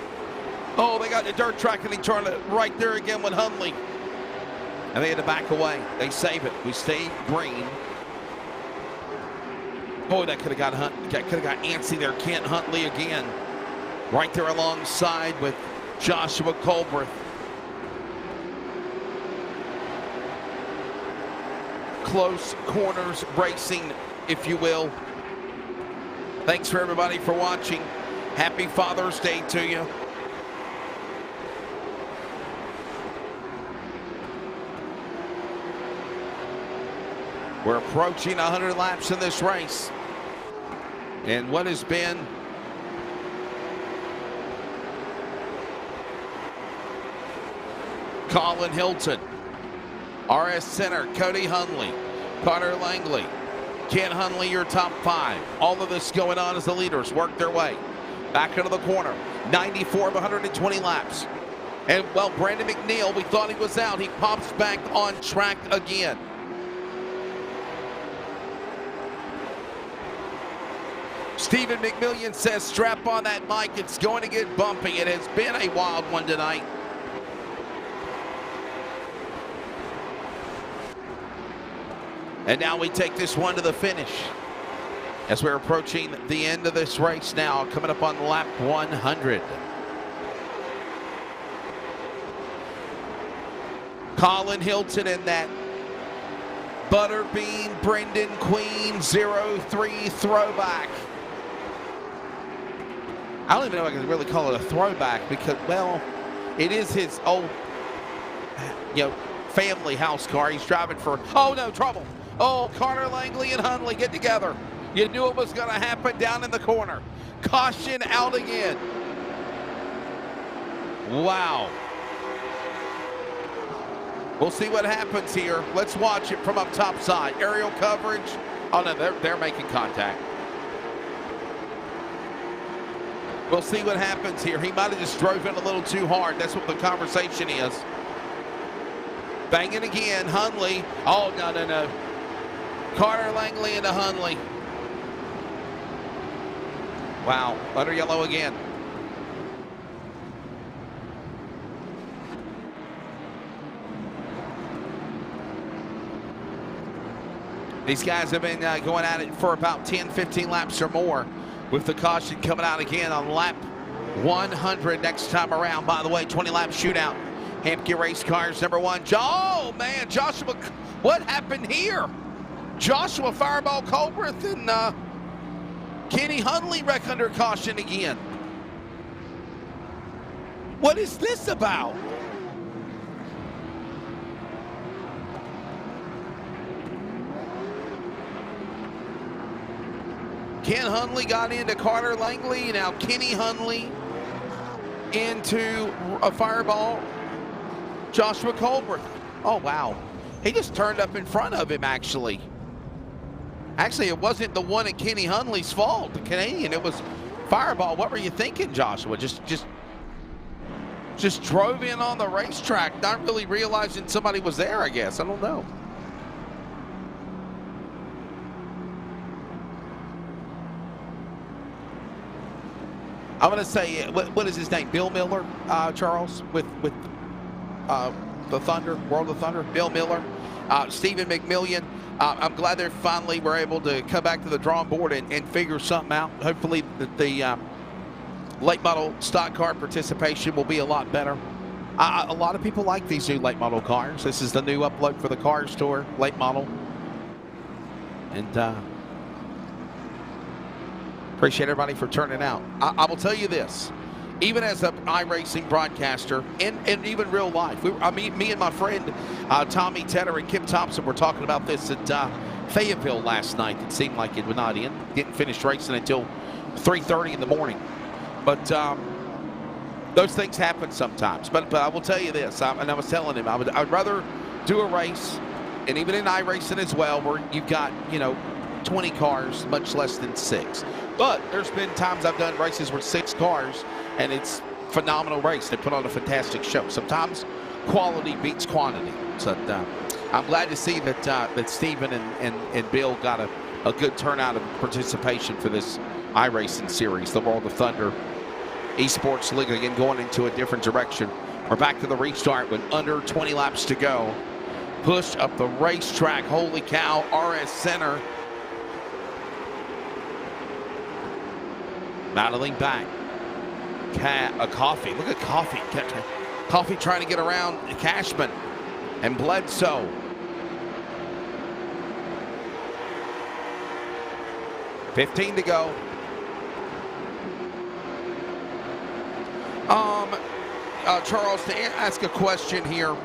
Oh, they got the dirt track and he turned it right there again with Hunley. And they had to back away. They save it. We stay green. Boy, that could have got antsy there. Kent Huntley again. Right there alongside with Joshua Colbert. Close corners racing, if you will. Thanks for everybody for watching. Happy Father's Day to you. We're approaching 100 laps in this race. And what has been Colin Hilton, RS Center, Cody Hunley, Carter Langley, Ken Hunley, your top 5. All of this going on as the leaders work their way back into the corner. 94 of 120 laps. And, well, Brandon McNeil, we thought he was out. He pops back on track again. Stephen McMillian says, strap on that mic. It's going to get bumpy. It has been a wild one tonight. And now we take this one to the finish as we're approaching the end of this race now, coming up on lap 100. Colin Hilton in that Butterbean Brendan Queen 03 throwback. I don't even know if I can really call it a throwback because, well, it is his old, family house car. He's driving for, oh no, trouble. Oh, Carter Langley and Hundley get together. You knew it was going to happen down in the corner. Caution out again. Wow. We'll see what happens here. Let's watch it from up top side. Aerial coverage. Oh no, they're making contact. We'll see what happens here. He might have just drove in a little too hard. That's what the conversation is. Banging again, Hundley. Oh, no. Carter Langley into Hundley. Wow, under yellow again. These guys have been going at it for about 10, 15 laps or more, with the caution coming out again on lap 100 next time around. By the way, 20-lap shootout. Hampke Race Cars #1. Oh, man, Joshua, what happened here? Joshua Fireball Colbreth and Kenny Hundley wreck under caution again. What is this about? Ken Hundley got into Carter Langley. Now Kenny Hundley into a Fireball Joshua Colbreth. Oh, wow. He just turned up in front of him, actually. Actually, it wasn't the one at Kenny Hundley's fault, the Canadian. It was Fireball. What were you thinking, Joshua? Just drove in on the racetrack, not really realizing somebody was there, I guess. I don't know. I'm going to say, what is his name? Bill Miller, Charles, with the Thunder, World of Thunder. Bill Miller, Stephen McMillian. I'm glad they finally were able to come back to the drawing board and figure something out. Hopefully the late model stock car participation will be a lot better. A lot of people like these new late model cars. This is the new upload for the car store, late model. And appreciate everybody for turning out. I will tell you this, even as an iRacing broadcaster and even real life, me and my friend Tommy Tedder and Kim Thompson were talking about this at Fayetteville last night. It seemed like it would not end. Didn't finish racing until 3:30 in the morning. But those things happen sometimes. But I will tell you this, and I was telling him, I'd rather do a race, and even in iRacing as well, where you've got 20 cars, much less than 6. But there's been times I've done races with 6 cars, and it's a phenomenal race. They put on a fantastic show. Sometimes quality beats quantity. So I'm glad to see that Stephen and Bill got a good turnout of participation for this iRacing series, the World of Thunder eSports League, again going into a different direction. We're back to the restart with under 20 laps to go. Push up the racetrack. Holy cow, RS Center. Battling back. Coffee. Look at Coffee. Coffee trying to get around Cashman and Bledsoe. $15 to go. Charles, to ask a question here.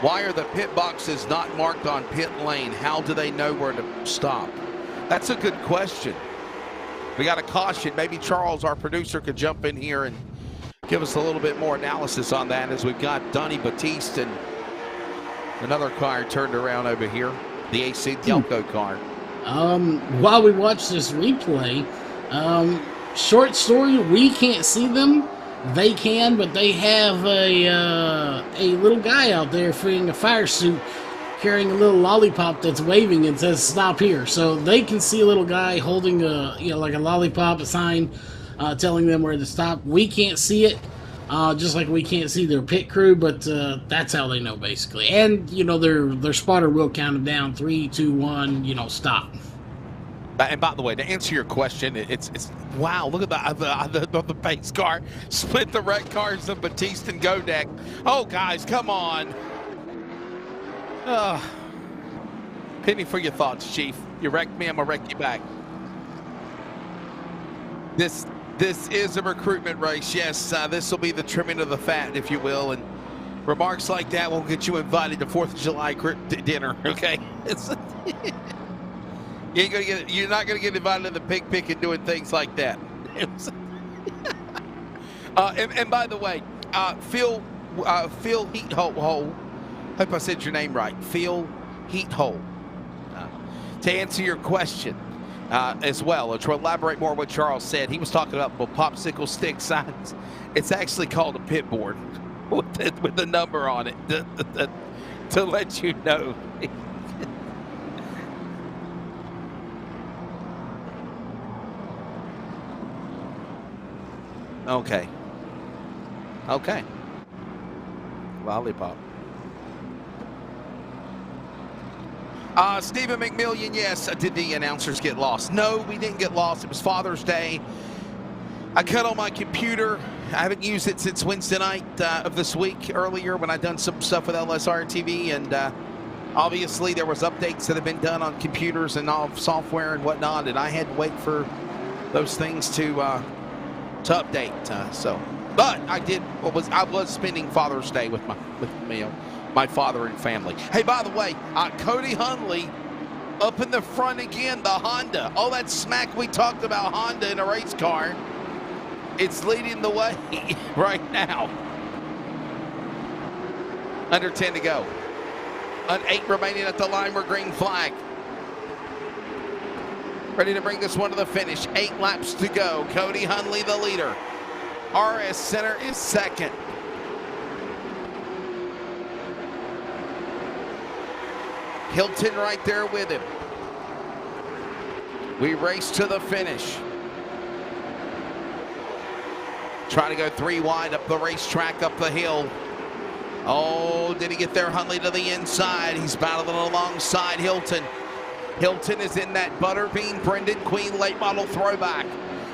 Why are the pit boxes not marked on pit lane? How do they know where to stop? That's a good question. We got a caution. Maybe Charles, our producer, could jump in here and give us a little bit more analysis on that, as we've got Donnie Batiste and another car turned around over here, the AC Delco car. While we watch this replay, short story, we can't see them. They can, but they have a little guy out there wearing a fire suit, carrying a little lollipop that's waving and says "Stop here." So they can see a little guy holding a like a lollipop, a sign telling them where to stop. We can't see it, just like we can't see their pit crew, but that's how they know basically. And their spotter will count them down 3, 2, 1. Stop. And by the way, to answer your question, it's wow, look at the pace car. Split the red cars of Batiste and Godek. Oh, guys, come on. Penny for your thoughts, Chief. You wrecked me, I'm gonna wreck you back. This is a recruitment race. Yes, this will be the trimming of the fat, if you will, and remarks like that will get you invited to 4th of July dinner. Okay, you're not gonna get invited to the pig picking doing things like that. And by the way, Phil Heathole. Hope I said your name right. Phil Heathole. To answer your question. As well, or to elaborate more on what Charles said, he was talking about popsicle stick signs. It's actually called a pit board with the number on it to let you know. Okay. Lollipop. Stephen McMillian, yes. Did the announcers get lost? No, we didn't get lost. It was Father's Day. I cut on my computer. I haven't used it since Wednesday night of this week earlier when I done some stuff with LSRTV, and obviously there was updates that have been done on computers and all software and whatnot, and I had to wait for those things to update. But I was spending Father's Day with my father and family. Hey, by the way, Cody Hundley up in the front again, the Honda. All that smack we talked about Honda in a race car, it's leading the way right now. Under 10 to go. 8 remaining at the line where green flag. Ready to bring this one to the finish. 8 laps to go. Cody Hundley the leader. RS Center is second. Hilton right there with him. We race to the finish. Trying to go 3 wide up the racetrack, up the hill. Oh, did he get there? Hundley to the inside. He's battling alongside Hilton. Hilton is in that Butterbean Brendan Queen late model throwback.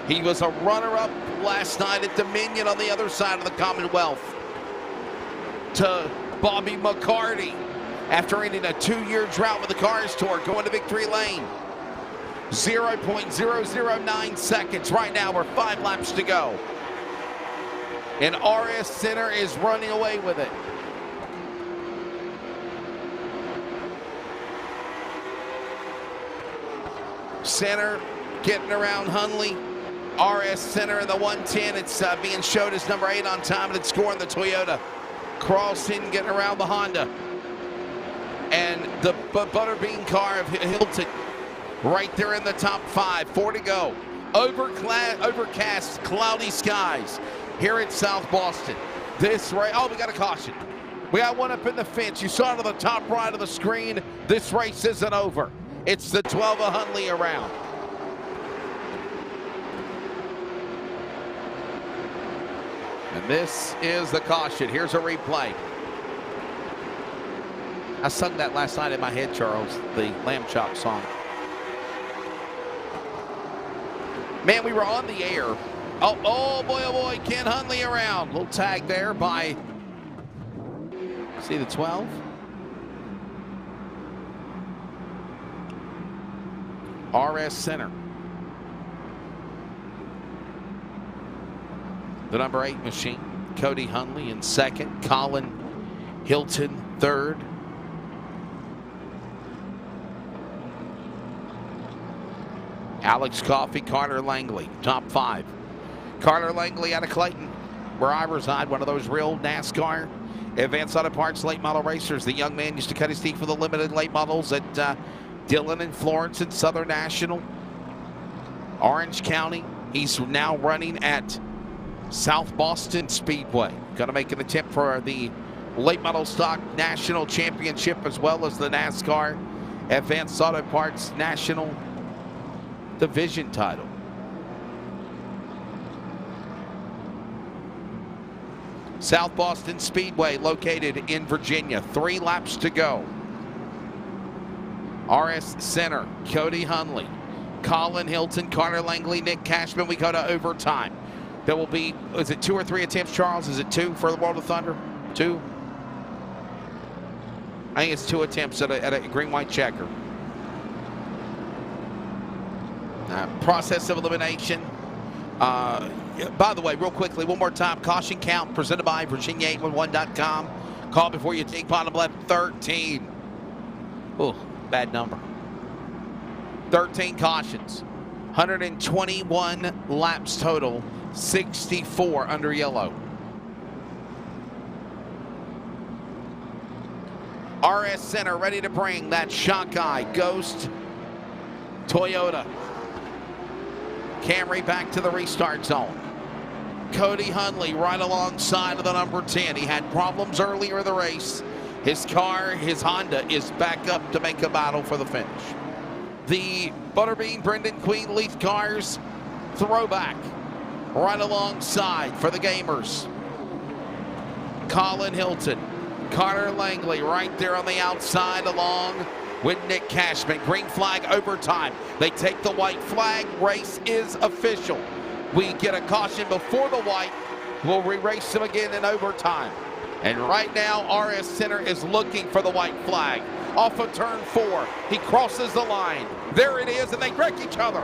He was a runner-up last night at Dominion on the other side of the Commonwealth. To Bobby McCarty. After ending a 2-year drought with the Cars Tour, going to victory lane. 0.009 seconds. Right now, we're 5 laps to go. And RS Center is running away with it. Center getting around Hundley. RS Center in the 110. It's being showed as number 8 on time, and it's scoring the Toyota. Crossing, getting around the Honda. And the Butterbean car of Hilton right there in the top 5. 4 to go. Overcast, cloudy skies here in South Boston. This race, oh, we got a caution. We got one up in the fence. You saw it on the top right of the screen. This race isn't over. It's the 12 of Hundley around. And this is the caution. Here's a replay. I sung that last night in my head, Charles, the Lamb Chop song. Man, we were on the air. Oh boy, Ken Hundley around. Little tag there by, see the 12? RS Center. The number 8 machine, Cody Hundley in second. Colin Hilton third. Alex Coffey, Carter Langley, top 5. Carter Langley out of Clayton, where I reside, one of those real NASCAR Advanced Auto Parts late model racers. The young man used to cut his teeth for the limited late models at Dillon and Florence and Southern National. Orange County, he's now running at South Boston Speedway. Going to make an attempt for the late model stock national championship as well as the NASCAR Advanced Auto Parts national division title. South Boston Speedway located in Virginia. 3 laps to go. RS Center, Cody Hundley, Colin Hilton, Carter Langley, Nick Cashman. We go to overtime. There will be, is it 2 or 3 attempts, Charles? Is it 2 for the World of Thunder? 2? I think it's 2 attempts at a green-white checker. process of elimination. By the way, real quickly, one more time, caution count presented by Virginia811.com. Call before you take bottom left, 13. Oh, bad number. 13 cautions, 121 laps total, 64 under yellow. RS Center ready to bring that Shotguy Ghost Toyota Camry back to the restart zone. Cody Hundley right alongside of the number 10. He had problems earlier in the race. His car, his Honda, is back up to make a battle for the finish. The Butterbean Brendan Queen Leaf cars throwback right alongside for the gamers. Colin Hilton, Carter Langley right there on the outside along with Nick Cashman. Green flag overtime. They take the white flag. Race is official. We get a caution before the white. We'll re-race them again in overtime. And right now, RS Center is looking for the white flag. Off of turn 4, he crosses the line. There it is, and they wreck each other.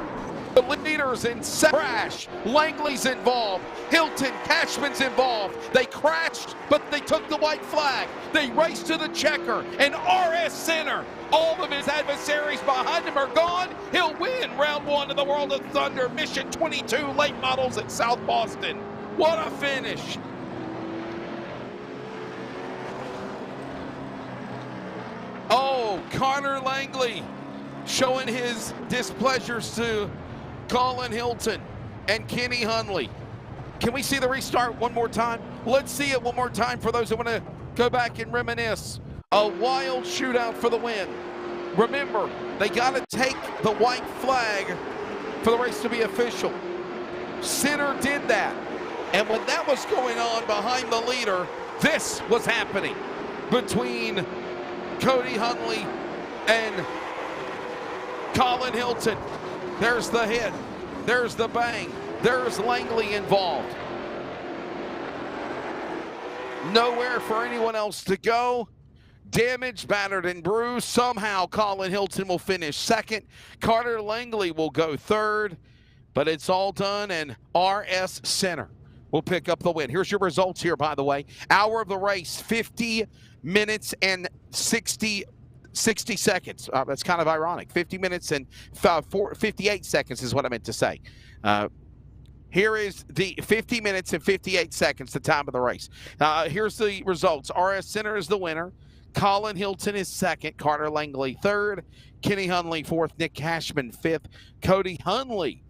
The leaders in crash. Langley's involved. Hilton, Cashman's involved. They crashed, but they took the white flag. They raced to the checker, and RS Center, all of his adversaries behind him are gone. He'll win round 1 of the World of Thunder Mission 22 late models at South Boston. What a finish. Oh, Connor Langley showing his displeasures to Colin Hilton and Kenny Hundley. Can we see the restart one more time? Let's see it one more time for those who want to go back and reminisce. A wild shootout for the win. Remember, they got to take the white flag for the race to be official. Center did that. And when that was going on behind the leader, this was happening between Cody Hundley and Colin Hilton. There's the hit. There's the bang. There's Langley involved. Nowhere for anyone else to go. Damaged, battered, and bruised. Somehow Colin Hilton will finish second. Carter Langley will go third. But it's all done, and RS Center will pick up the win. Here's your results here, by the way. Hour of the race, 50 minutes and 60 seconds. That's kind of ironic. 50 minutes and 58 seconds is what I meant to say. Here is the 50 minutes and 58 seconds, the time of the race. Here's the results. RS Center is the winner. Colin Hilton is second. Carter Langley third. Kenny Hundley fourth. Nick Cashman fifth. Cody Hundley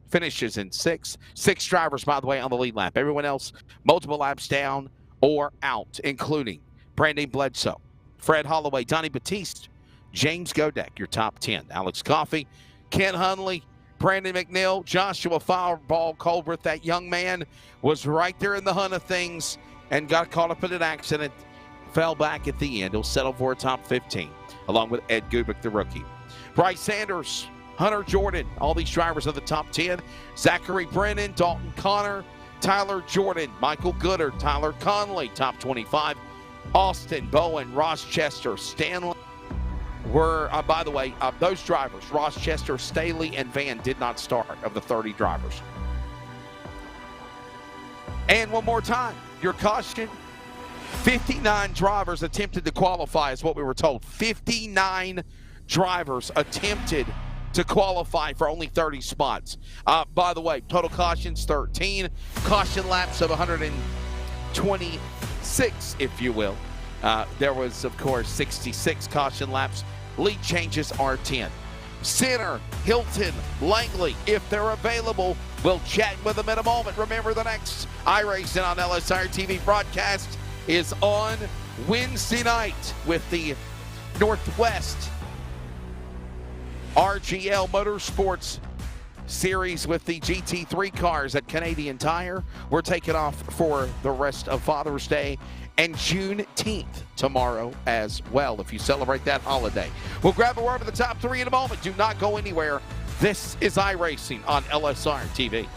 finishes in sixth. 6 drivers, by the way, on the lead lap. Everyone else, multiple laps down or out, including Brandon Bledsoe, Fred Holloway, Donnie Batiste, James Godek, your top 10. Alex Coffey, Ken Hundley, Brandon McNeil, Joshua Fireball Colbert. That young man was right there in the hunt of things and got caught up in an accident, fell back at the end. He'll settle for a top 15, along with Ed Gubick, the rookie. Bryce Sanders, Hunter Jordan, all these drivers of the top 10. Zachary Brennan, Dalton Connor, Tyler Jordan, Michael Goodard, Tyler Conley, top 25. Austin Bowen, Ross Chester, Stanley were, by the way, those drivers, Ross Chester, Staley, and Van did not start of the 30 drivers. And one more time, your caution, 59 drivers attempted to qualify is what we were told. 59 drivers attempted to qualify for only 30 spots. By the way, total cautions 13, caution laps of 126, if you will. There was, of course, 66 caution laps. Lead changes are 10. Center, Hilton, Langley, if they're available, we'll chat with them in a moment. Remember, the next iRacing on LSRTV broadcast is on Wednesday night with the Northwest RGL Motorsports Series with the GT3 cars at Canadian Tire. We're taking off for the rest of Father's Day and Juneteenth tomorrow as well, if you celebrate that holiday. We'll grab a word of the top 3 in a moment. Do not go anywhere. This is iRacing on LSR TV.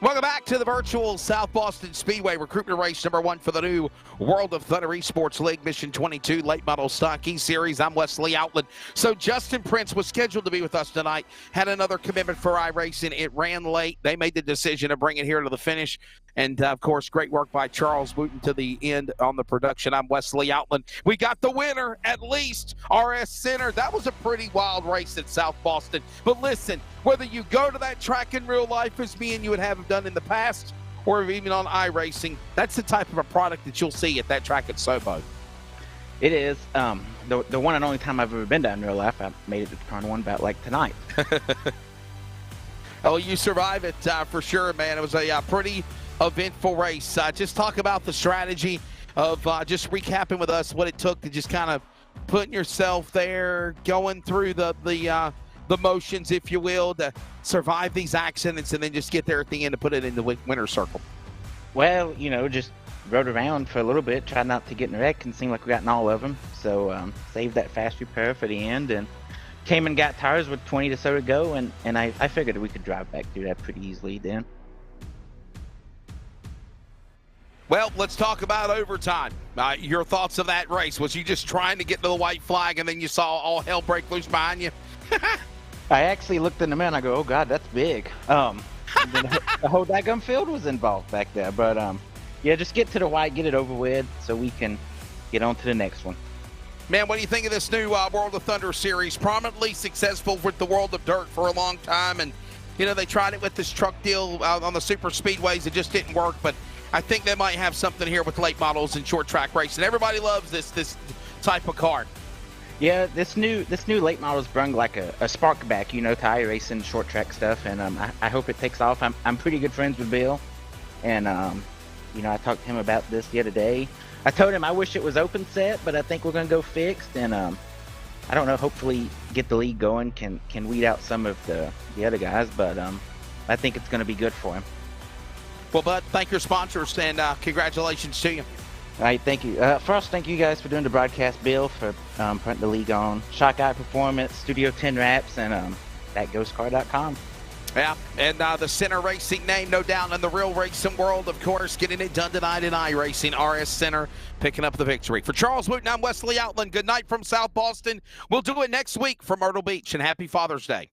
Welcome back to the virtual South Boston Speedway recruitment race number 1 for the new World of Thunder eSports League Mission 22 Late Model Stock E-Series. I'm Wesley Outland. So Justin Prince was scheduled to be with us tonight, had another commitment for iRacing. It ran late. They made the decision to bring it here to the finish. And, of course, great work by Charles Wooten to the end on the production. I'm Wesley Outland. We got the winner, at least, RS Center. That was a pretty wild race at South Boston. But listen, whether you go to that track in real life as me and you would have done in the past, or even on iRacing, that's the type of a product that you'll see at that track at Sobo. It is. The one and only time I've ever been down in real life. I made it to turn 1 about like tonight. Oh, you survive it for sure, man. It was a pretty eventful race. Just talk about the strategy of just recapping with us what it took to just kind of putting yourself there, going through the motions, if you will, to survive these accidents and then just get there at the end to put it in the winner's circle. Well, you know, just rode around for a little bit, tried not to get in a wreck, and seemed like we got in all of them. So saved that fast repair for the end and came and got tires with 20 to so to go, and I figured we could drive back through that pretty easily then. Well, let's talk about overtime. Your thoughts of that race. Was you just trying to get to the white flag and then you saw all hell break loose behind you? I actually looked in the mirror and I go, oh God, that's big. The whole daggum field was involved back there. But yeah, just get to the white, get it over with so we can get on to the next one. Man, what do you think of this new World of Thunder series? Prominently successful with the World of Dirt for a long time. And, you know, they tried it with this truck deal on the super speedways. It just didn't work. But I think they might have something here with late models and short track racing. Everybody loves this type of car. Yeah, this new late models bring like a spark back, you know, to iRacing short track stuff, and I hope it takes off. I'm pretty good friends with Bill, and you know, I talked to him about this the other day. I told him I wish it was open set, but I think we're gonna go fixed, and I don't know. Hopefully, get the league going, can weed out some of the other guys, but I think it's gonna be good for him. Well, Bud, thank your sponsors, and congratulations to you. All right, thank you. First, thank you guys for doing the broadcast, Bill, for putting the league on. Shock Eye Performance, Studio 10 Wraps, and thatghostcar.com. Yeah, and the Center Racing name, no doubt, in the real racing world, of course, getting it done tonight in iRacing. RS Center picking up the victory. For Charles Wooten, I'm Wesley Outland. Good night from South Boston. We'll do it next week from Myrtle Beach, and happy Father's Day.